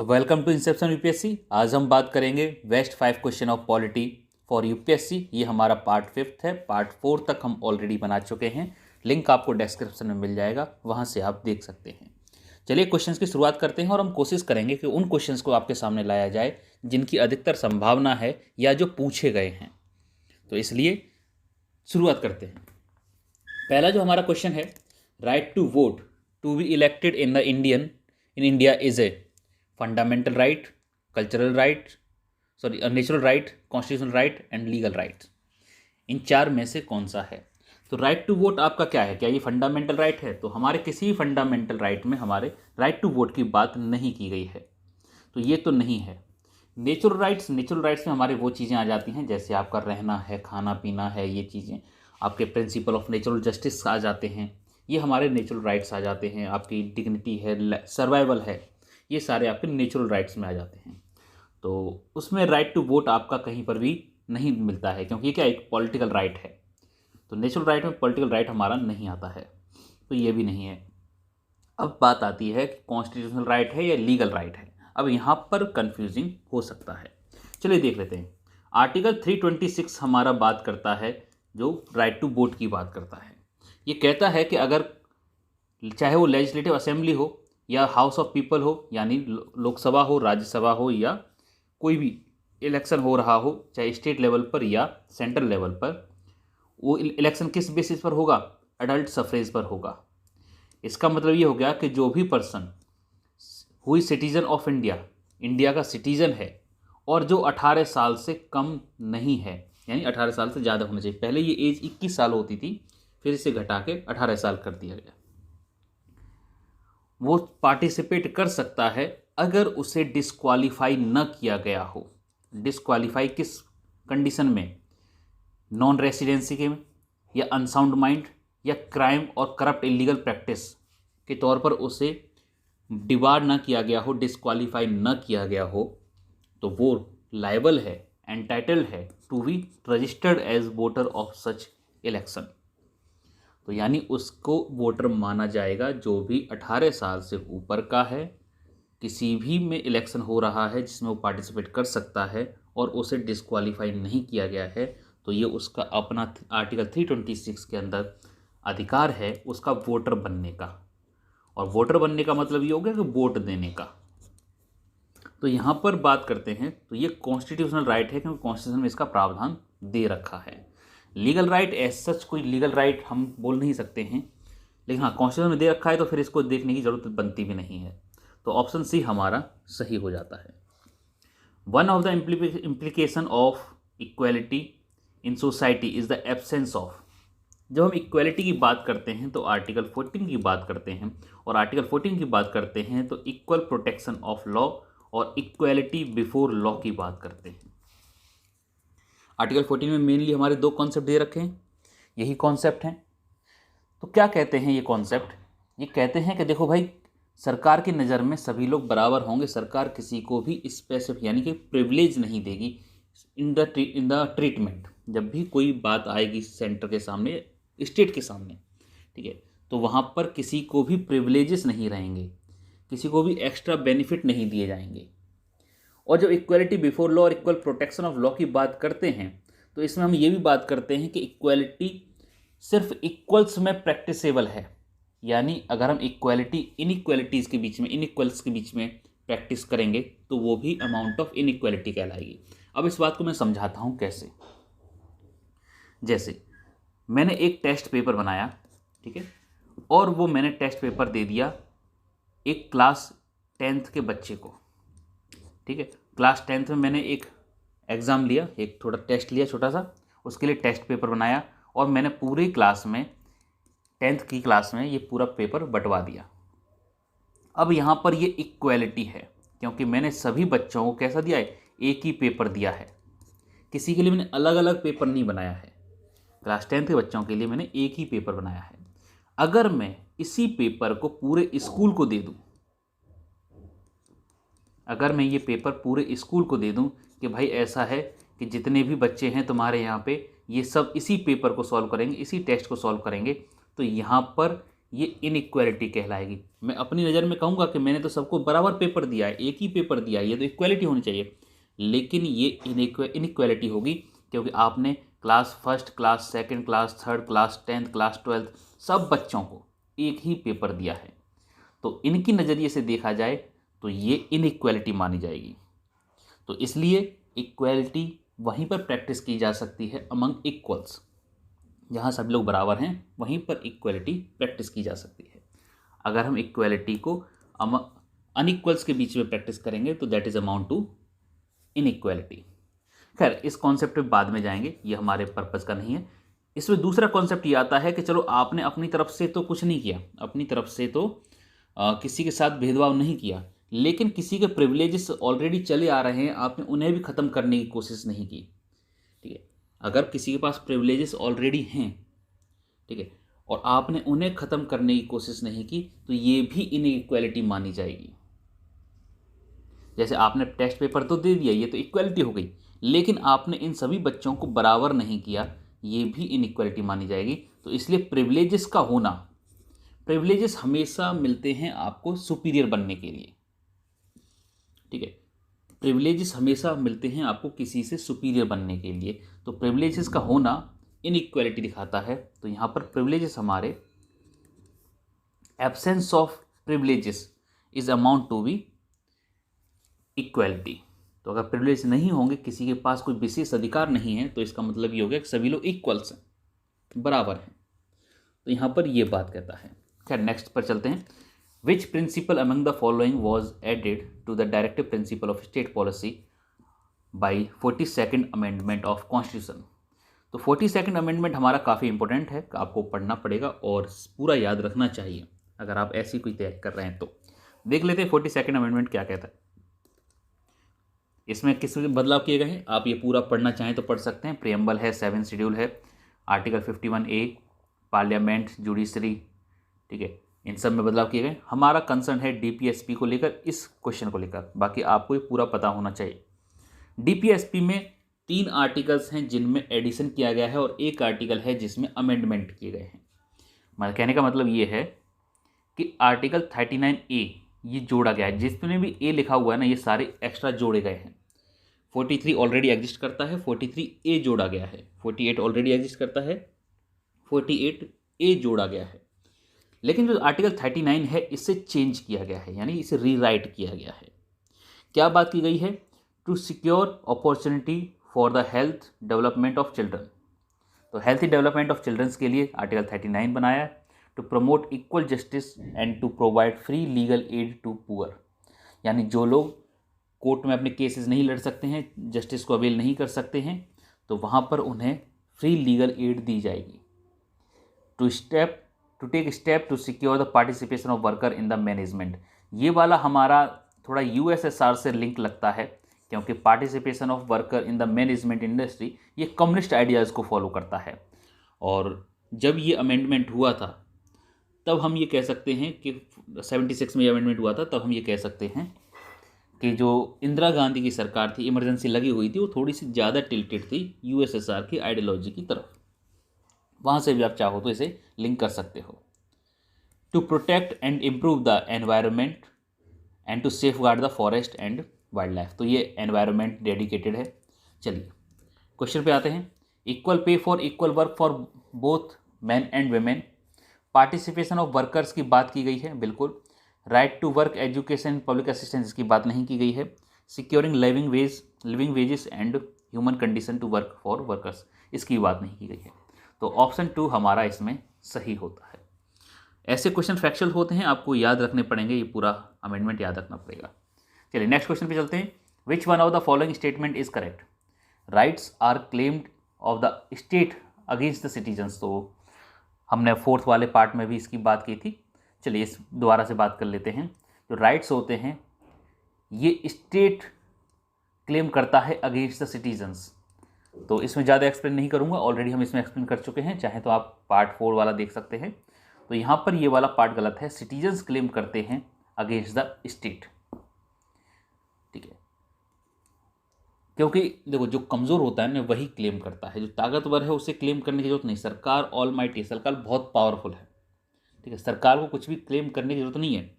Welcome to Inception UPSC. आज हम बात करेंगे best 5 question of polity for UPSC. ये हमारा पार्ट 5 है। पार्ट 4 तक हम ऑलरेडी बना चुके हैं। लिंक आपको डिस्क्रिप्शन में मिल जाएगा, वहाँ से आप देख सकते हैं। चलिए क्वेश्चंस की शुरुआत करते हैं और हम कोशिश करेंगे कि उन क्वेश्चंस को आपके सामने लाया जाए जिनकी अधिकतर संभावना है या जो पूछे गए हैं। तो इसलिए शुरुआत करते हैं। पहला जो हमारा क्वेश्चन है, right to vote to be elected in India is a fundamental right, cultural right, natural right, constitutional right and legal right. इन चार में से कौन सा है? तो राइट टू वोट आपका क्या है? क्या ये फंडामेंटल राइट है? तो हमारे किसी भी फंडामेंटल राइट में हमारे राइट टू वोट की बात नहीं की गई है, तो ये तो नहीं है। नेचुरल राइट्स में हमारे वो चीज़ें आ जाती हैं जैसे आपका रहना है, खाना पीना है, ये चीज़ें आपके प्रिंसिपल ऑफ नेचुरल जस्टिस आ जाते हैं, ये हमारे नेचुरल राइट्स आ जाते हैं। आपकी डिग्निटी है, सर्वाइवल है, ये सारे आपके नेचुरल राइट्स में आ जाते हैं। तो उसमें राइट टू वोट आपका कहीं पर भी नहीं मिलता है, क्योंकि ये क्या एक पॉलिटिकल राइट है। तो नेचुरल राइट में पॉलिटिकल राइट हमारा नहीं आता है, तो ये भी नहीं है। अब बात आती है कि कॉन्स्टिट्यूशनल राइट है या लीगल राइट है। अब यहाँ पर कंफ्यूजिंग हो सकता है। चलिए देख लेते हैं। आर्टिकल 326 हमारा बात करता है, जो राइट टू वोट की बात करता है। ये कहता है कि अगर चाहे वो लेजिस्लेटिव असेंबली हो या हाउस ऑफ पीपल हो, यानी लोकसभा हो, राज्यसभा हो, या कोई भी इलेक्शन हो रहा हो, चाहे स्टेट लेवल पर या सेंट्रल लेवल पर, वो इलेक्शन किस बेसिस पर होगा? अडल्ट सफरेज पर होगा। इसका मतलब ये हो गया कि जो भी पर्सन हुई सिटीजन ऑफ इंडिया का सिटीजन है और जो 18 साल से कम नहीं है, यानी 18 साल से ज़्यादा होना चाहिए। पहले ये एज 21 साल होती थी, फिर इसे घटा के 18 साल कर दिया गया। वो पार्टिसिपेट कर सकता है अगर उसे डिस्क्वालीफाई न किया गया हो। डिस्क्वालीफाई किस कंडीशन में? नॉन रेसिडेंसी के में, या अनसाउंड माइंड, या क्राइम और करप्ट इलीगल प्रैक्टिस के तौर पर उसे डिबार न किया गया हो, डिस्क्वालीफाई न किया गया हो, तो वो लायबल है, एंटाइटल्ड है to be registered as voter of such election. तो यानी उसको वोटर माना जाएगा जो भी 18 साल से ऊपर का है, किसी भी में इलेक्शन हो रहा है जिसमें वो पार्टिसिपेट कर सकता है और उसे डिस्क्वालीफाई नहीं किया गया है, तो ये उसका अपना आर्टिकल 326 के अंदर अधिकार है उसका वोटर बनने का। और वोटर बनने का मतलब ये हो गया कि वोट देने का। तो यहाँ पर बात करते हैं तो ये कॉन्स्टिट्यूशनल राइट है, क्योंकि कॉन्स्टिट्यूशन में इसका प्रावधान दे रखा है। लीगल राइट एज सच कोई लीगल राइट हम बोल नहीं सकते हैं, लेकिन हाँ कॉन्स्टिट्यूशन में दे रखा है तो फिर इसको देखने की ज़रूरत बनती भी नहीं है। तो ऑप्शन सी हमारा सही हो जाता है। One of the implication of equality in society is the absence of. जब हम इक्वालिटी की बात करते हैं तो आर्टिकल 14 की बात करते हैं, और आर्टिकल 14 की बात करते हैं तो इक्वल प्रोटेक्शन ऑफ लॉ और इक्वालिटी बिफोर लॉ की बात करते हैं। आर्टिकल 14 में मेनली हमारे दो कॉन्सेप्ट दे रखे हैं, यही कॉन्सेप्ट हैं। तो क्या कहते हैं ये कॉन्सेप्ट? ये कहते हैं कि देखो भाई, सरकार की नज़र में सभी लोग बराबर होंगे। सरकार किसी को भी स्पेसिफिक यानी कि प्रिविलेज नहीं देगी इन द ट्रीटमेंट। जब भी कोई बात आएगी सेंटर के सामने, स्टेट के सामने, ठीक है, तो वहाँ पर किसी को भी प्रिविलेजेस नहीं रहेंगे, किसी को भी एक्स्ट्रा बेनिफिट नहीं दिए जाएंगे। और जब इक्वालिटी बिफोर लॉ और इक्वल प्रोटेक्शन ऑफ लॉ की बात करते हैं तो इसमें हम ये भी बात करते हैं कि इक्वालिटी सिर्फ इक्वल्स में प्रैक्टिसेबल है। यानी अगर हम इक्वालिटी इनइक्वालिटीज़ के बीच में, इनइक्वल्स के बीच में प्रैक्टिस करेंगे तो वो भी अमाउंट ऑफ इनइक्वालिटी कहलाएगी। अब इस बात को मैं समझाता हूँ कैसे। जैसे मैंने एक टेस्ट पेपर बनाया, ठीक है, और वो मैंने टेस्ट पेपर दे दिया एक क्लास 10th के बच्चे को, ठीक है। क्लास 10th में मैंने एक एग्ज़ाम लिया, एक थोड़ा टेस्ट लिया छोटा सा, उसके लिए टेस्ट पेपर बनाया और मैंने पूरी क्लास में 10th की क्लास में ये पूरा पेपर बंटवा दिया। अब यहाँ पर ये इक्वालिटी है, क्योंकि मैंने सभी बच्चों को कैसा दिया है? एक ही पेपर दिया है। किसी के लिए मैंने अलग अलग पेपर नहीं बनाया है। क्लास 10th के बच्चों के लिए मैंने एक ही पेपर बनाया है। अगर मैं इसी पेपर को पूरे स्कूल को दे दूं, अगर मैं ये पेपर पूरे स्कूल को दे दूं कि भाई ऐसा है कि जितने भी बच्चे हैं तुम्हारे यहाँ पे, ये सब इसी पेपर को सॉल्व करेंगे, इसी टेस्ट को सॉल्व करेंगे, तो यहाँ पर ये इनइक्वालिटी कहलाएगी। मैं अपनी नज़र में कहूँगा कि मैंने तो सबको बराबर पेपर दिया है, एक ही पेपर दिया है, ये तो इक्वालिटी होनी चाहिए, लेकिन ये इनइक्वालिटी होगी क्योंकि आपने class first, class second, class third, class 10th, class 12th सब बच्चों को एक ही पेपर दिया है। तो इनकी नज़रिए से देखा जाए तो ये इनइक्वालिटी मानी जाएगी। तो इसलिए इक्वालिटी वहीं पर प्रैक्टिस की जा सकती है अमंग इक्वल्स, जहाँ सब लोग बराबर हैं वहीं पर इक्वालिटी प्रैक्टिस की जा सकती है। अगर हम इक्वालिटी को अनइक्वल्स के बीच में प्रैक्टिस करेंगे तो that is amount to inequality. खैर, इस कॉन्सेप्ट पे बाद में जाएंगे, ये हमारे पर्पज़ का नहीं है। इसमें दूसरा कॉन्सेप्ट ये आता है कि चलो आपने अपनी तरफ से तो कुछ नहीं किया, अपनी तरफ से तो किसी के साथ भेदभाव नहीं किया, लेकिन किसी के प्रिविलेजेस ऑलरेडी चले आ रहे हैं, आपने उन्हें भी ख़त्म करने की कोशिश नहीं की। ठीक है, अगर किसी के पास प्रिविलेजेस ऑलरेडी हैं, ठीक है, और आपने उन्हें ख़त्म करने की कोशिश नहीं की, तो ये भी इनइक्वालिटी मानी जाएगी। जैसे आपने टेस्ट पेपर तो दे दिया, ये तो इक्वालिटी हो गई, लेकिन आपने इन सभी बच्चों को बराबर नहीं किया, ये भी इनइक्वालिटी मानी जाएगी। तो इसलिए प्रिविलेजेस का होना, प्रिविलेजेस हमेशा मिलते हैं आपको सुपीरियर बनने के लिए। ठीक है, प्रिविलेजेस हमेशा मिलते हैं आपको किसी से सुपीरियर बनने के लिए। तो प्रिविलेजेस का होना इनइक्वालिटी दिखाता है। तो यहाँ पर प्रिविलेजेस हमारे absence of privileges is amount to be equality. तो अगर प्रिविलेज नहीं होंगे, किसी के पास कोई विशेष अधिकार नहीं है, तो इसका मतलब ये हो गया कि सभी लोग इक्वल्स हैं, बराबर हैं। तो यहाँ पर ये बात कहता है। खैर, नेक्स्ट पर चलते हैं। Which principle among the following was added to the directive principle of state policy by 42nd amendment of constitution. तो 42nd अमेंडमेंट हमारा काफ़ी इंपॉर्टेंट है, आपको पढ़ना पड़ेगा और पूरा याद रखना चाहिए अगर आप ऐसी कोई तैयारी कर रहे हैं। तो देख लेते हैं 42nd अमेंडमेंट क्या कहता है, इसमें किस बदलाव किए गए हैं। आप ये पूरा पढ़ना चाहें तो पढ़ सकते हैं। प्रियम्बल है, 7 शेड्यूल है, आर्टिकल 51A, पार्लियामेंट, जुडिशरी, ठीक है, इन सब में बदलाव किए गए। हमारा कंसर्न है डीपीएसपी को लेकर, इस क्वेश्चन को लेकर, बाकी आपको ये पूरा पता होना चाहिए। डीपीएसपी में 3 आर्टिकल्स हैं जिनमें एडिशन किया गया है और 1 आर्टिकल है जिसमें अमेंडमेंट किए गए हैं। मेरा कहने का मतलब ये है कि आर्टिकल 39A ये जोड़ा गया है, जिसमें भी ए लिखा हुआ है ना, ये सारे एक्स्ट्रा जोड़े गए हैं। 43 ऑलरेडी एग्जिस्ट करता है, 43A जोड़ा गया है। 48 ऑलरेडी एग्जिस्ट करता है, 48A जोड़ा गया है। लेकिन जो आर्टिकल 39 है इससे चेंज किया गया है, यानी इसे रीराइट किया गया है। क्या बात की गई है? To secure opportunity for the health development of children. तो हेल्थी डेवलपमेंट ऑफ चिल्ड्रंस के लिए आर्टिकल 39 बनाया है। To promote equal justice and to provide free legal aid to poor, यानी जो लोग कोर्ट में अपने केसेस नहीं लड़ सकते हैं, जस्टिस को अवेल नहीं कर सकते हैं, तो वहाँ पर उन्हें फ्री लीगल एड दी जाएगी। To take step to secure the participation of worker in the management. ये वाला हमारा थोड़ा यूएसएसआर से लिंक लगता है, क्योंकि participation of worker in the management industry ये कम्युनिस्ट आइडियाज़ को फॉलो करता है। और जब ये अमेंडमेंट हुआ था तब हम ये कह सकते हैं कि 76 में ये अमेंडमेंट हुआ था, तब हम ये कह सकते हैं कि जो इंदिरा गांधी की सरकार थी, इमरजेंसी लगी हुई थी, वो थोड़ी सी ज़्यादा टिल्टेड थी यूएसएसआर की आइडियोलॉजी की तरफ। वहाँ से भी आप चाहो तो इसे लिंक कर सकते हो। To protect and improve the environment and to safeguard the forest and wildlife. तो ये एनवायरनमेंट डेडिकेटेड है। चलिए क्वेश्चन पे आते हैं। Equal pay for equal work for both man and women. Participation of workers की बात की गई है, बिल्कुल। Right to work, education, public assistance की बात नहीं की गई है। Securing living wages and human condition to work for workers, इसकी बात नहीं की गई है। तो ऑप्शन 2 हमारा इसमें सही होता है। ऐसे क्वेश्चन फैक्चुअल होते हैं, आपको याद रखने पड़ेंगे, ये पूरा अमेंडमेंट याद रखना पड़ेगा। चलिए नेक्स्ट क्वेश्चन पे चलते हैं। Which one of the following statement is correct? Rights are claimed of the state against the citizens. तो हमने 4th वाले पार्ट में भी इसकी बात की थी। चलिए इस दोबारा से बात कर लेते हैं। जो राइट्स होते हैं ये स्टेट क्लेम करता है अगेंस्ट द सिटीजन्स। तो इसमें ज़्यादा एक्सप्लेन नहीं करूँगा, ऑलरेडी हम इसमें एक्सप्लेन कर चुके हैं, चाहे तो आप पार्ट 4 वाला देख सकते हैं। तो यहाँ पर ये वाला पार्ट गलत है, सिटीजन्स क्लेम करते हैं अगेंस्ट द स्टेट। ठीक है, क्योंकि देखो जो कमज़ोर होता है ना वही क्लेम करता है, जो ताकतवर है उसे क्लेम करने की जरूरत नहीं। सरकार ऑल माइटी है, सरकार बहुत पावरफुल है। ठीक है, सरकार को कुछ भी क्लेम करने की जरूरत नहीं है।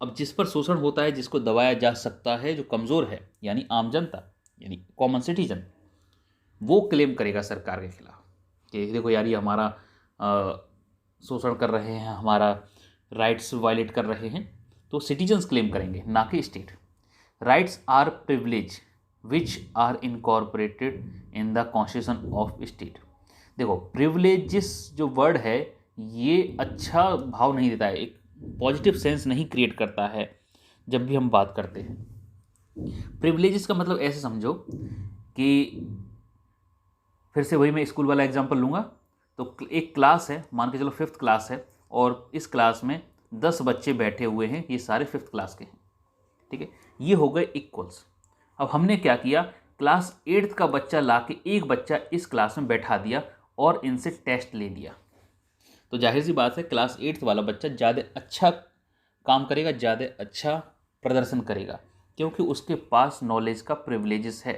अब जिस पर शोषण होता है, जिसको दबाया जा सकता है, जो कमज़ोर है यानी आम जनता यानी कॉमन सिटीजन, वो क्लेम करेगा सरकार के खिलाफ कि देखो यार ये हमारा शोषण कर रहे हैं, हमारा राइट्स वायलेट कर रहे हैं। तो सिटीजन्स क्लेम करेंगे, ना कि state. Rights are privilege which are incorporated in the constitution of state. देखो प्रिविलेजेस जो वर्ड है ये अच्छा भाव नहीं देता है, एक पॉजिटिव सेंस नहीं क्रिएट करता है जब भी हम बात करते हैं। प्रिविलेजेस का मतलब ऐसे समझो कि फिर से वही मैं स्कूल वाला एग्जांपल लूँगा। तो एक क्लास है, मान के चलो 5th क्लास है, और इस क्लास में 10 बच्चे बैठे हुए हैं, ये सारे 5th क्लास के हैं, ठीक है, ये हो गए इक्वल्स। अब हमने क्या किया, क्लास 8th का बच्चा ला के एक बच्चा इस क्लास में बैठा दिया और इनसे टेस्ट ले लिया। तो जाहिर सी बात है क्लास 8th वाला बच्चा ज़्यादा अच्छा काम करेगा, ज़्यादा अच्छा प्रदर्शन करेगा, क्योंकि उसके पास नॉलेज का प्रिविलेजेस है,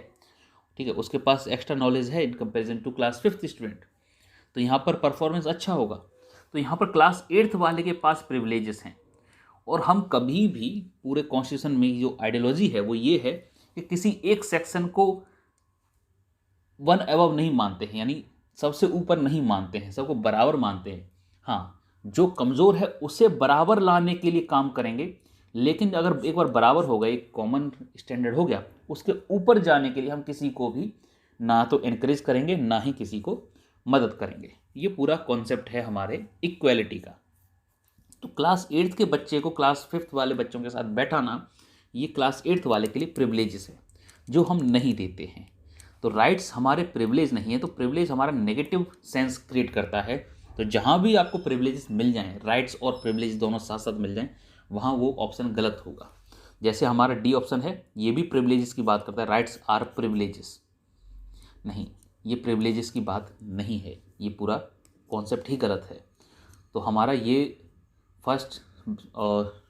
ठीक है, उसके पास एक्स्ट्रा नॉलेज है in comparison to class 5th student. तो यहाँ पर परफॉर्मेंस अच्छा होगा। तो यहाँ पर क्लास 8th वाले के पास प्रिविलेजेस हैं। और हम कभी भी पूरे कॉन्स्टिट्यूशन में जो आइडियोलॉजी है वो ये है कि किसी एक सेक्शन को वन अबव नहीं मानते हैं, यानी सबसे ऊपर नहीं मानते हैं, सबको बराबर मानते हैं। हाँ, जो कमज़ोर है उसे बराबर लाने के लिए काम करेंगे, लेकिन अगर एक बार बराबर हो गए, एक कॉमन स्टैंडर्ड हो गया, उसके ऊपर जाने के लिए हम किसी को भी ना तो एनकरेज करेंगे ना ही किसी को मदद करेंगे। ये पूरा कॉन्सेप्ट है हमारे इक्वेलिटी का। तो क्लास 8th के बच्चे को क्लास 5th वाले बच्चों के साथ बैठाना, ये क्लास 8th वाले के लिए प्रिविलेजेस है जो हम नहीं देते हैं। तो राइट्स हमारे प्रिविलेज नहीं है, तो प्रिविलेज हमारा नेगेटिव सेंस क्रिएट करता है। तो जहाँ भी आपको प्रिविलेजेस मिल जाएं, राइट्स और प्रिविलेज दोनों साथ साथ मिल जाएं, वहाँ वो ऑप्शन गलत होगा। जैसे हमारा डी ऑप्शन है, ये भी प्रिविलेजेस की बात करता है, राइट्स आर प्रिविलेजेस। नहीं, ये प्रिविलेजेस की बात नहीं है, ये पूरा कॉन्सेप्ट ही गलत है। तो हमारा ये फर्स्ट और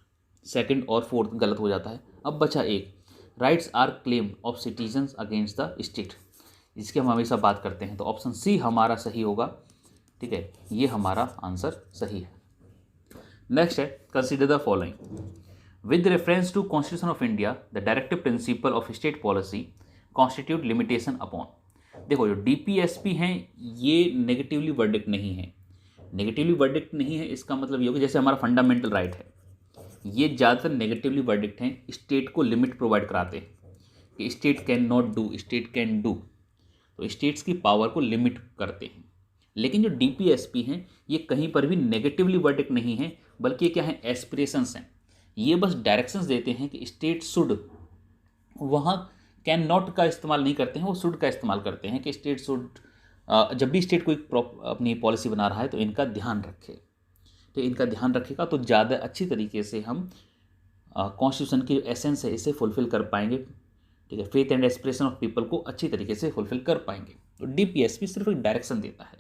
सेकंड और फोर्थ गलत हो जाता है। अब बचा एक, rights are claim of citizens against the state, इसकी हम हमेशा बात करते हैं। तो ऑप्शन सी हमारा सही होगा, ठीक है, ये हमारा आंसर सही है। नेक्स्ट है, consider the following with reference to constitution of India the directive principle of state policy constitute limitation upon. देखो जो डीपीएसपी हैं ये नेगेटिवली वर्डिक्ट नहीं है। नेगेटिवली वर्डिक्ट नहीं है इसका मतलब ये होगा जैसे हमारा फंडामेंटल राइट है, ये ज़्यादातर नेगेटिवली वर्डिक्ट हैं, स्टेट को लिमिट प्रोवाइड कराते हैं कि state can not do, state can do. तो स्टेट्स की पावर को लिमिट करते हैं। लेकिन जो डीपीएसपी हैं ये कहीं पर भी नेगेटिवली वर्डिक्ट नहीं है, बल्कि क्या है, एस्पिरेशंस हैं। ये बस डायरेक्शंस देते हैं कि स्टेट शुड, वहाँ कैन नॉट का इस्तेमाल नहीं करते हैं, वो शुड का इस्तेमाल करते हैं कि स्टेट शुड, जब भी स्टेट कोई अपनी पॉलिसी बना रहा है तो इनका ध्यान रखे। तो इनका ध्यान रखेगा तो ज़्यादा अच्छी तरीके से हम कॉन्स्टिट्यूशन की एसेंस है इसे फुलफिल कर पाएंगे, ठीक है, faith and aspiration of people को अच्छी तरीके से फुलफिल कर पाएंगे। तो डीपीएसपी सिर्फ एक डायरेक्शन देता है,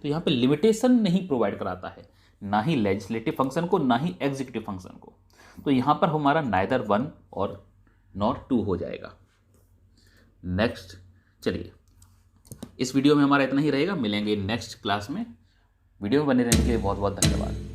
तो यहाँ पे लिमिटेशन नहीं प्रोवाइड कराता है, ना ही लेजिस्लेटिव फंक्शन को ना ही एग्जीक्यूटिव फंक्शन को। तो यहाँ पर हमारा नाइदर 1 और नॉट 2 हो जाएगा। नेक्स्ट, चलिए इस वीडियो में हमारा इतना ही रहेगा, मिलेंगे नेक्स्ट क्लास में। वीडियो में बने रहने के लिए बहुत बहुत धन्यवाद।